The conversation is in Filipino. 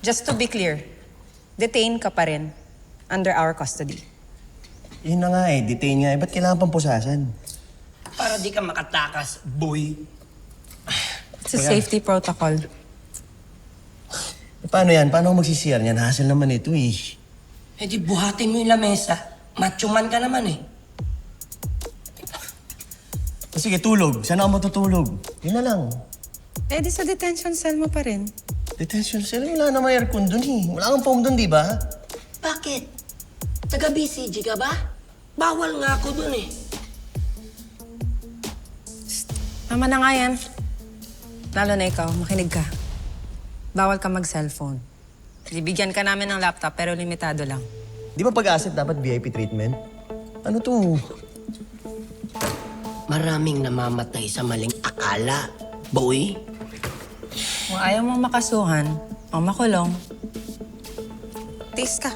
Just to be clear, detain ka pa rin under our custody. Yun na nga eh, detain nga eh. Ba't kailangan pang pusasan? Para di ka makatakas, boy. It's a safety protocol. E, paano yan? Paano ako magsisiyar niyan? Hassle naman ito eh. Eh di buhatin mo yung lamesa. Macho man ka naman eh. O sige, tulog. Saan ako matutulog? Yun na lang. Eh, di sa detention cell mo pa rin. Detention cell, wala namang aircon dun eh. Wala kang foam dun, di ba? Bakit? Taga-BCG ka ba? Bawal nga ako dun eh. Tama na nga yan. Lalo na ikaw, makinig ka. Bawal ka mag-cellphone. Bibigyan ka namin ng laptop pero limitado lang. Di ba pag-asset dapat VIP treatment? Ano to? Maraming namamatay sa maling akala, boy. Kung ayaw mo makasuhan o makulong, taste ka.